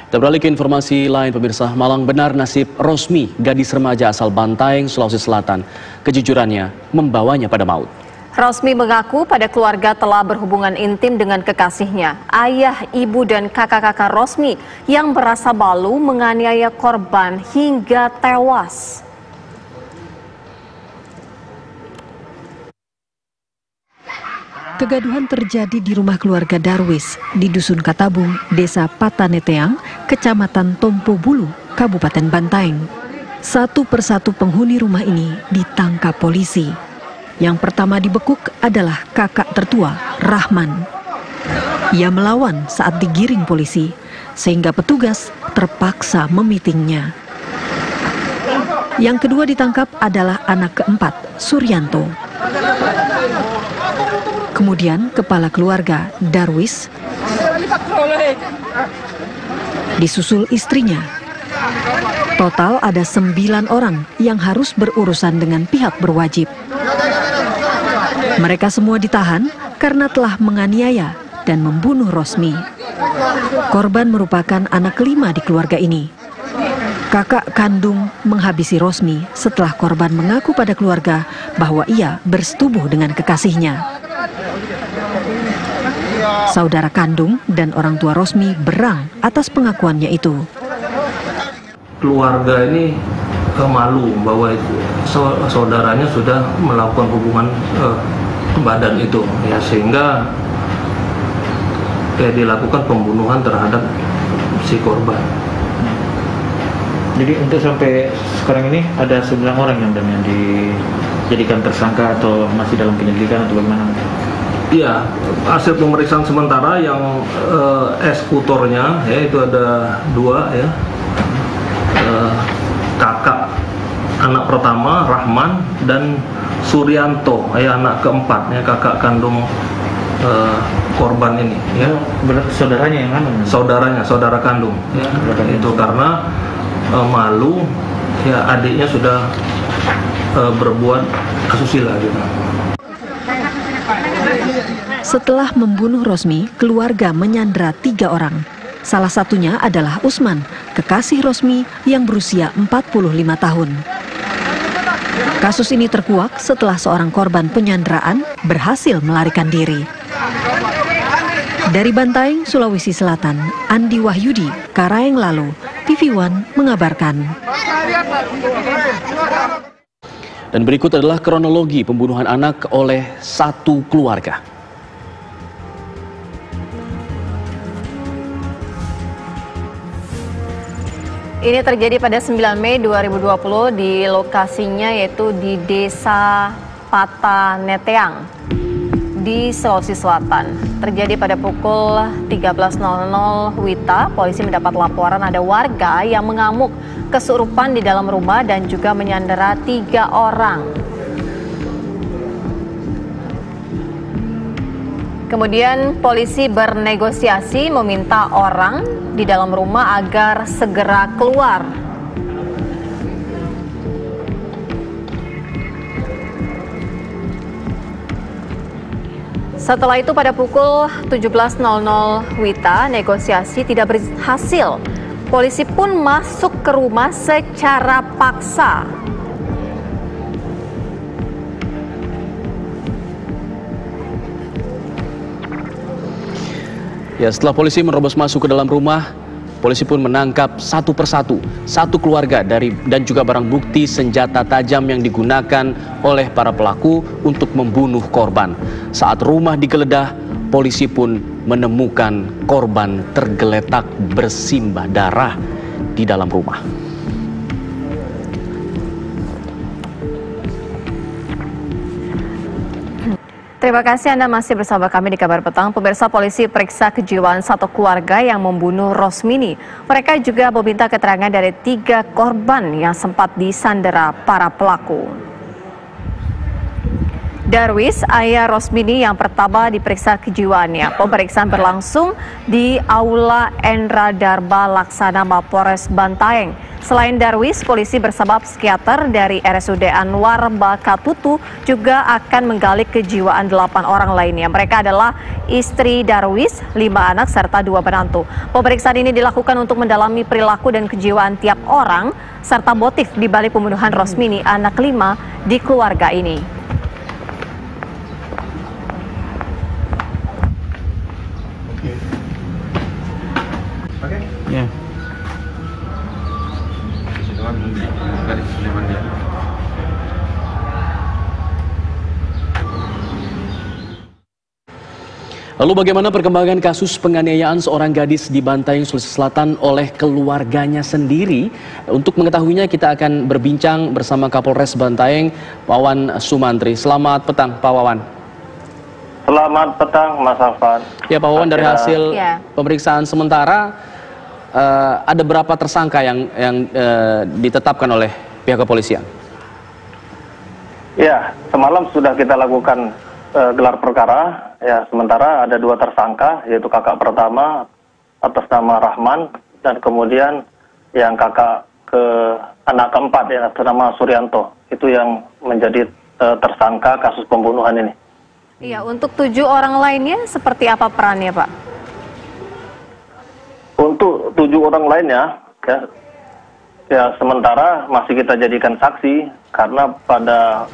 Kita beralih ke informasi lain, pemirsa. Malang benar nasib Rosmi, gadis remaja asal Bantaeng, Sulawesi Selatan. Kejujurannya membawanya pada maut. Rosmi mengaku pada keluarga telah berhubungan intim dengan kekasihnya. Ayah, ibu, dan kakak-kakak Rosmi yang merasa malu menganiaya korban hingga tewas. Kegaduhan terjadi di rumah keluarga Darwis di Dusun Katabung, Desa Pataneteang, Kecamatan Tompo Bulu, Kabupaten Bantaeng. Satu persatu penghuni rumah ini ditangkap polisi. Yang pertama dibekuk adalah kakak tertua, Rahman. Ia melawan saat digiring polisi, sehingga petugas terpaksa memitingnya. Yang kedua ditangkap adalah anak keempat, Suryanto. Kemudian kepala keluarga, Darwis, disusul istrinya. Total ada 9 orang yang harus berurusan dengan pihak berwajib. Mereka semua ditahan karena telah menganiaya dan membunuh Rosmi. Korban merupakan anak kelima di keluarga ini. Kakak kandung menghabisi Rosmi setelah korban mengaku pada keluarga bahwa ia bersetubuh dengan kekasihnya. Saudara kandung dan orang tua Rosmi berang atas pengakuannya itu. Keluarga ini malu bahwa saudaranya sudah melakukan hubungan badan itu, ya, sehingga dilakukan pembunuhan terhadap si korban. Jadi untuk sampai sekarang ini ada 9 orang yang dijadikan tersangka atau masih dalam penyelidikan atau bagaimana? Iya, hasil pemeriksaan sementara yang eksekutornya ya itu ada 2 ya, kakak anak pertama Rahman dan Suryanto ya anak keempat ya kakak kandung korban ini ya. Saudaranya yang mana? Saudara kandung ya. Itu karena malu ya adiknya sudah berbuat asusila gitu. Setelah membunuh Rosmi, keluarga menyandra 3 orang. Salah satunya adalah Usman, kekasih Rosmi yang berusia 45 tahun. Kasus ini terkuak setelah seorang korban penyanderaan berhasil melarikan diri. Dari Bantaeng, Sulawesi Selatan, Andi Wahyudi, Karaeng Lalu, TV One mengabarkan. Dan berikut adalah kronologi pembunuhan anak oleh satu keluarga. Ini terjadi pada 9 Mei 2020 di lokasinya yaitu di Desa Pataneteang di Sulawesi Selatan. Terjadi pada pukul 13.00 WITA, polisi mendapat laporan ada warga yang mengamuk kesurupan di dalam rumah dan juga menyandera 3 orang. Kemudian polisi bernegosiasi meminta orang di dalam rumah agar segera keluar. Setelah itu pada pukul 17.00 WITA, negosiasi tidak berhasil. Polisi pun masuk ke rumah secara paksa. Ya, setelah polisi menerobos masuk ke dalam rumah, polisi pun menangkap satu persatu satu keluarga dan juga barang bukti senjata tajam yang digunakan oleh para pelaku untuk membunuh korban. Saat rumah digeledah, polisi pun menemukan korban tergeletak bersimbah darah di dalam rumah. Terima kasih Anda masih bersama kami di Kabar Petang. Pemirsa, polisi periksa kejiwaan satu keluarga yang membunuh Rosmini. Mereka juga meminta keterangan dari 3 korban yang sempat disandera para pelaku. Darwis, ayah Rosmini yang pertama diperiksa kejiwaannya. Pemeriksaan berlangsung di Aula Endra Darba Laksana Mapores Bantaeng. Selain Darwis, polisi bersama psikiater dari RSUD Anwar Bakatutu juga akan menggali kejiwaan 8 orang lainnya. Mereka adalah istri Darwis, 5 anak, serta 2 menantu. Pemeriksaan ini dilakukan untuk mendalami perilaku dan kejiwaan tiap orang, serta motif di balik pembunuhan Rosmini, anak kelima di keluarga ini. Ya. Lalu bagaimana perkembangan kasus penganiayaan seorang gadis di Bantaeng, Sulawesi Selatan oleh keluarganya sendiri? Untuk mengetahuinya kita akan berbincang bersama Kapolres Bantaeng, Wawan Sumantri. Selamat petang, Pak Wawan. Selamat petang, Mas Afan. Ya, Pak Wawan, dari hasil pemeriksaan sementara ada berapa tersangka yang ditetapkan oleh pihak kepolisian? Ya, semalam sudah kita lakukan gelar perkara. Ya, sementara ada 2 tersangka, yaitu kakak pertama atas nama Rahman dan kemudian yang kakak anak keempat yang atas nama Suryanto. Itu yang menjadi tersangka kasus pembunuhan ini. Iya, untuk 7 orang lainnya seperti apa perannya, Pak? Untuk 7 orang lainnya, ya sementara masih kita jadikan saksi karena pada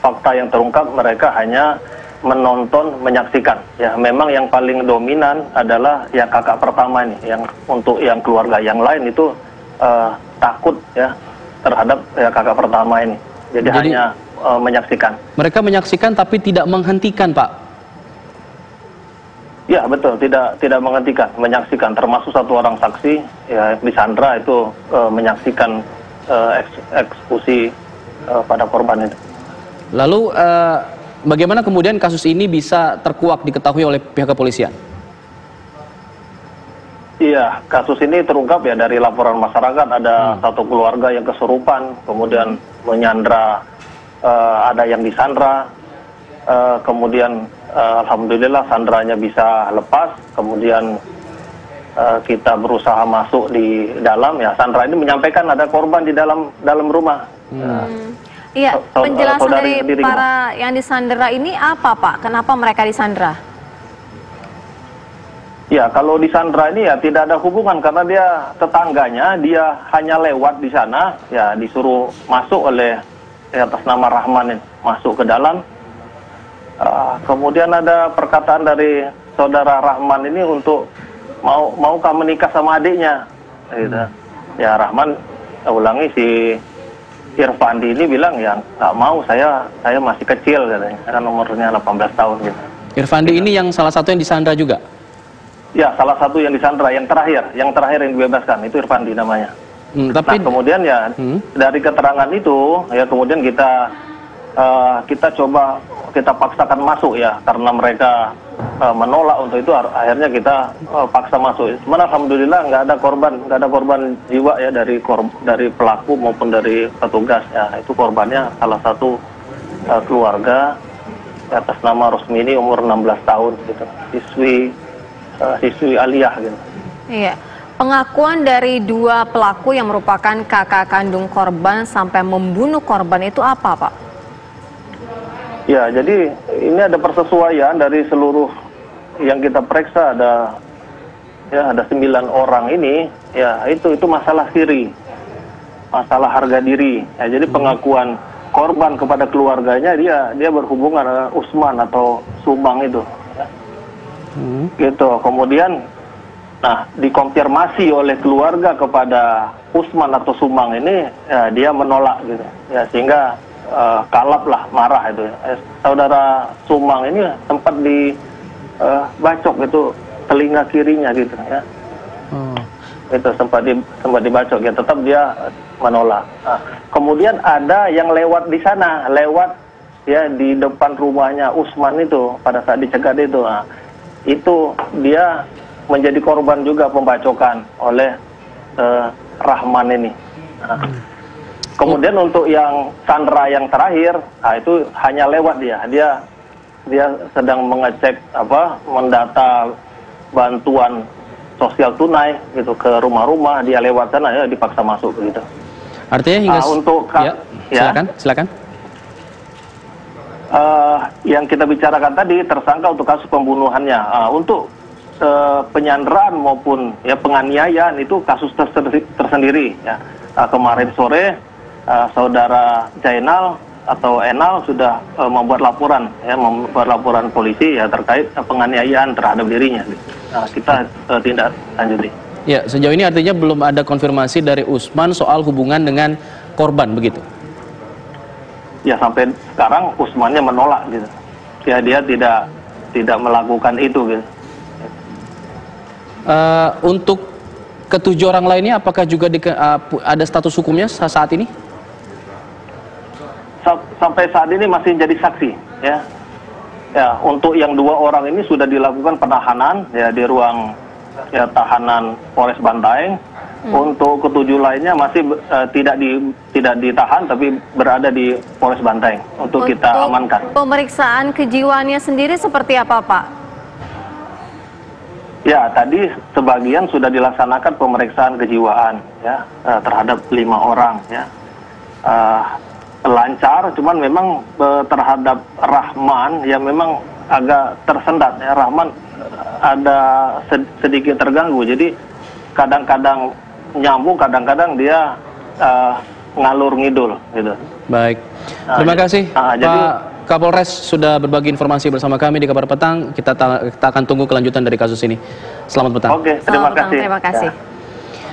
fakta yang terungkap mereka hanya menonton, menyaksikan. Ya, memang yang paling dominan adalah yang kakak pertama ini, yang untuk yang keluarga yang lain itu takut ya terhadap ya, kakak pertama ini. Jadi hanya menyaksikan. Mereka menyaksikan tapi tidak menghentikan, Pak. Ya betul, tidak menghentikan, menyaksikan. Termasuk 1 orang saksi ya disandra itu menyaksikan eksekusi pada korban itu. Lalu bagaimana kemudian kasus ini bisa terkuak diketahui oleh pihak kepolisian? Iya, kasus ini terungkap ya dari laporan masyarakat. Ada 1 keluarga yang kesurupan, kemudian menyandra, ada yang disandra, kemudian alhamdulillah sandranya bisa lepas, kemudian kita berusaha masuk di dalam. Ya, sandra ini menyampaikan ada korban di dalam rumah. Iya, penjelasan dari para yang disandera ini apa, Pak? Kenapa mereka disandera? Ya, kalau disandera ini ya tidak ada hubungan karena dia tetangganya, dia hanya lewat di sana, ya disuruh masuk oleh atas nama Rahman masuk ke dalam. Kemudian ada perkataan dari saudara Rahman ini untuk maukah menikah sama adiknya, gitu. Ya Rahman ulangi si Irfandi ini bilang ya nggak mau, saya masih kecil katanya, kan umurnya 18 tahun gitu. Irfandi ini yang salah satu yang disandra juga? Ya, salah satu yang disandra, yang terakhir yang dibebaskan itu Irfandi namanya. Tapi nah, kemudian ya dari keterangan itu ya kemudian kita coba kita paksakan masuk ya karena mereka menolak untuk itu, akhirnya kita paksa masuk. Cuman alhamdulillah nggak ada korban jiwa ya dari pelaku maupun dari petugas ya. Itu korbannya salah satu keluarga atas nama Rosmini umur 16 tahun gitu, siswi aliyah gitu. Iya. Pengakuan dari 2 pelaku yang merupakan kakak kandung korban sampai membunuh korban itu apa, Pak? Ya, jadi ini ada persesuaian dari seluruh yang kita periksa, ada 9 orang ini ya itu masalah siri, masalah harga diri. Ya, jadi pengakuan korban kepada keluarganya dia berhubungan dengan Usman atau Sumang itu. Ya. Gitu. Kemudian dikonfirmasi oleh keluarga kepada Usman atau Sumang ini ya, dia menolak gitu. Ya, sehingga kalap lah, marah itu. Saudara Sumang ini sempat dibacok itu telinga kirinya gitu ya. Itu sempat dibacok ya, tetap dia menolak. Kemudian ada yang lewat di sana, ya di depan rumahnya Usman itu pada saat dicegat itu. Itu dia menjadi korban juga pembacokan oleh Rahman ini. Kemudian untuk yang Sandra yang terakhir, nah itu hanya lewat dia sedang mengecek mendata bantuan sosial tunai gitu ke rumah-rumah, dia lewat sana ya dipaksa masuk begitu. Artinya hingga untuk silakan. Yang kita bicarakan tadi tersangka untuk kasus pembunuhannya, untuk penyanderaan maupun ya penganiayaan itu kasus tersendiri ya. Kemarin sore saudara Jainal atau Enal sudah membuat laporan polisi ya terkait penganiayaan terhadap dirinya. Kita tindak lanjuti. Ya, sejauh ini artinya belum ada konfirmasi dari Usman soal hubungan dengan korban begitu. Ya, sampai sekarang Usmannya menolak gitu. Ya, dia tidak melakukan itu gitu. Untuk ketujuh orang lainnya apakah juga ada status hukumnya saat ini? Sampai saat ini masih jadi saksi ya. Ya, untuk yang 2 orang ini sudah dilakukan penahanan ya di ruang ya tahanan Polres Bantaeng. Untuk ketujuh lainnya masih tidak ditahan tapi berada di Polres Bantaeng untuk kita amankan. Pemeriksaan kejiwaannya sendiri seperti apa, Pak? Ya, tadi sebagian sudah dilaksanakan pemeriksaan kejiwaan ya terhadap 5 orang ya. Lancar, cuman memang terhadap Rahman ya memang agak tersendat ya. Rahman ada sedikit terganggu, jadi kadang-kadang nyambung, kadang-kadang dia ngalur ngidul gitu. Baik, terima kasih Pak Kapolres sudah berbagi informasi bersama kami di Kabar Petang. Kita akan tunggu kelanjutan dari kasus ini. Selamat petang. Oke, terima kasih. Terima kasih.